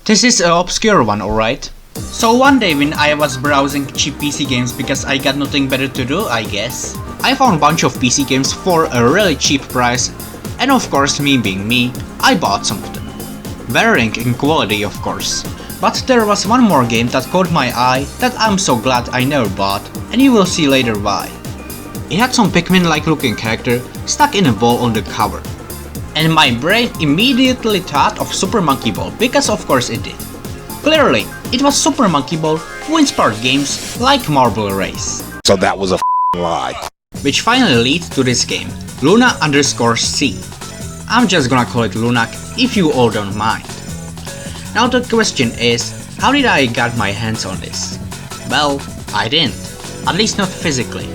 This is an obscure one, alright? So one day when I was browsing cheap PC games because I got nothing better to do, I guess, I found a bunch of PC games for a really cheap price, and of course, me being me, I bought some of them. Varying in quality, of course. But there was one more game that caught my eye that I'm so glad I never bought, and you will see later why. It had some Pikmin-like looking character stuck in a ball on the cover. And my brain immediately thought of Super Monkey Ball, because of course it did. Clearly, it was Super Monkey Ball who inspired games like Marble Race. So that was a lie. Which finally leads to this game, Luna_C. I'm just gonna call it Lunak if you all don't mind. Now the question is, how did I get my hands on this? Well, I didn't. At least not physically.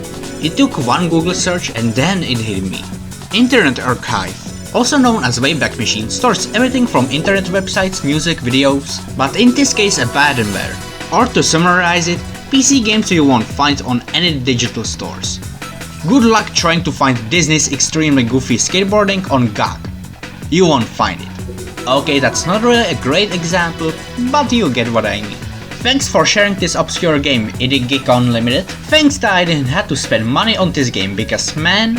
It took one Google search and then it hit me. Internet Archive, also known as Wayback Machine, stores everything from internet websites, music, videos, but in this case Abandonware. Or to summarize it, PC games you won't find on any digital stores. Good luck trying to find Disney's extremely goofy skateboarding on GOG. You won't find it. Okay, that's not really a great example, but you get what I mean. Thanks for sharing this obscure game, Indie Geek Unlimited. Thanks that I didn't have to spend money on this game because man,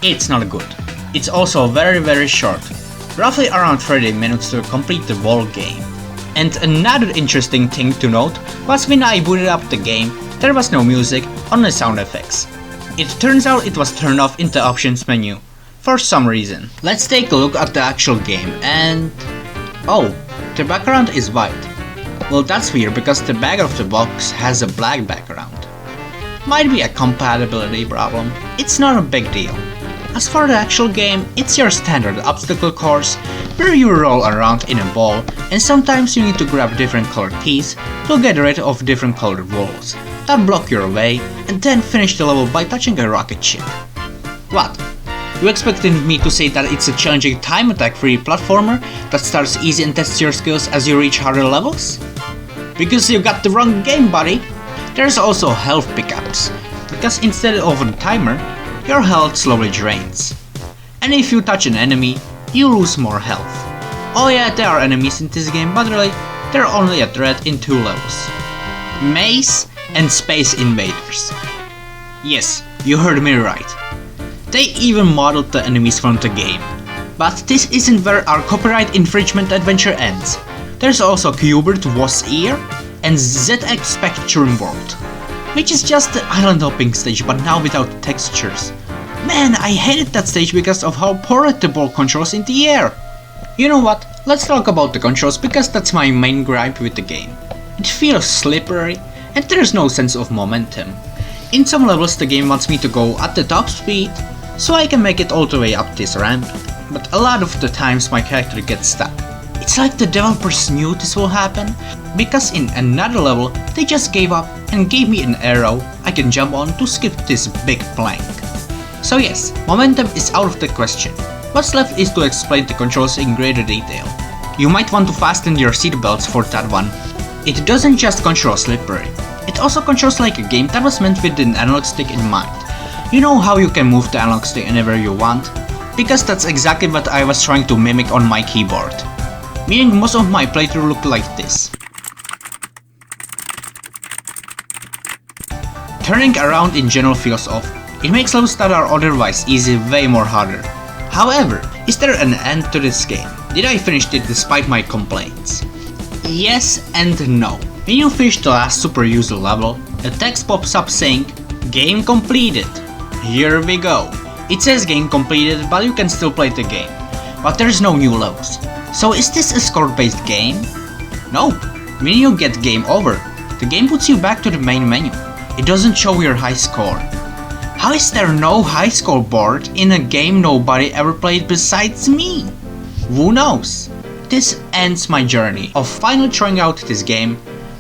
it's not good. It's also very short, roughly around 30 minutes to complete the whole game. And another interesting thing to note was when I booted up the game, there was no music, only sound effects. It turns out it was turned off in the options menu, for some reason. Let's take a look at the actual game and... oh, the background is white. Well, that's weird because the back of the box has a black background. Might be a compatibility problem, it's not a big deal. As for the actual game, it's your standard obstacle course where you roll around in a ball and sometimes you need to grab different colored keys to get rid of different colored walls that block your way and then finish the level by touching a rocket ship. What? You expected me to say that it's a challenging time attack free platformer that starts easy and tests your skills as you reach harder levels? Because you got the wrong game, buddy! There's also health pickups, because instead of a timer, your health slowly drains. And if you touch an enemy, you lose more health. Oh yeah, there are enemies in this game, but really, they're only a threat in 2 levels. Maze and Space Invaders. Yes, you heard me right. They even modeled the enemies from the game. But this isn't where our copyright infringement adventure ends. There's also Qbert Was Ear and ZX Spectrum World, which is just the island hopping stage but now without textures. Man, I hated that stage because of how poor the ball controls in the air. You know what, let's talk about the controls because that's my main gripe with the game. It feels slippery and there's no sense of momentum. In some levels the game wants me to go at the top speed, so I can make it all the way up this ramp, but a lot of the times my character gets stuck. It's like the developers knew this will happen, because in another level they just gave up and gave me an arrow I can jump on to skip this big plank. So yes, momentum is out of the question. What's left is to explain the controls in greater detail. You might want to fasten your seatbelts for that one. It doesn't just control slippery, it also controls like a game that was meant with an analog stick in mind. You know how you can move the analog stick anywhere you want? Because that's exactly what I was trying to mimic on my keyboard. Meaning most of my playthrough looked like this. Turning around in general feels off. It makes levels that are otherwise easy way more harder. However, is there an end to this game? Did I finish it despite my complaints? Yes and no. When you finish the last super user level, a text pops up saying, "Game completed." Here we go. It says game completed, but you can still play the game. But there's no new levels. So is this a score-based game? No. When you get game over, the game puts you back to the main menu. It doesn't show your high score. How is there no high score board in a game nobody ever played besides me? Who knows? This ends my journey of finally trying out this game,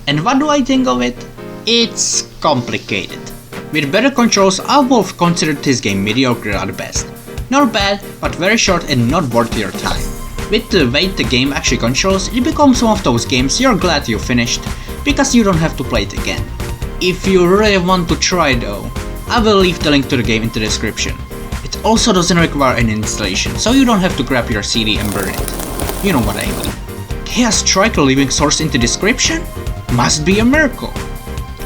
and what do I think of it? It's complicated. With better controls, I would have considered this game mediocre at best. Not bad, but very short and not worth your time. With the way the game actually controls, it becomes one of those games you're glad you finished, because you don't have to play it again. If you really want to try though, I will leave the link to the game in the description. It also doesn't require any installation, so you don't have to grab your CD and burn it. You know what I mean. Can I strike a living source in the description? Must be a miracle.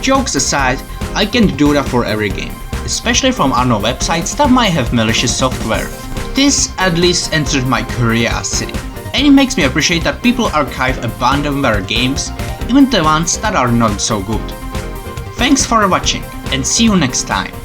Jokes aside, I can't do that for every game, especially from unknown websites that might have malicious software. This at least answered my curiosity, and it makes me appreciate that people archive Abandonware games, even the ones that are not so good. Thanks for watching, and see you next time.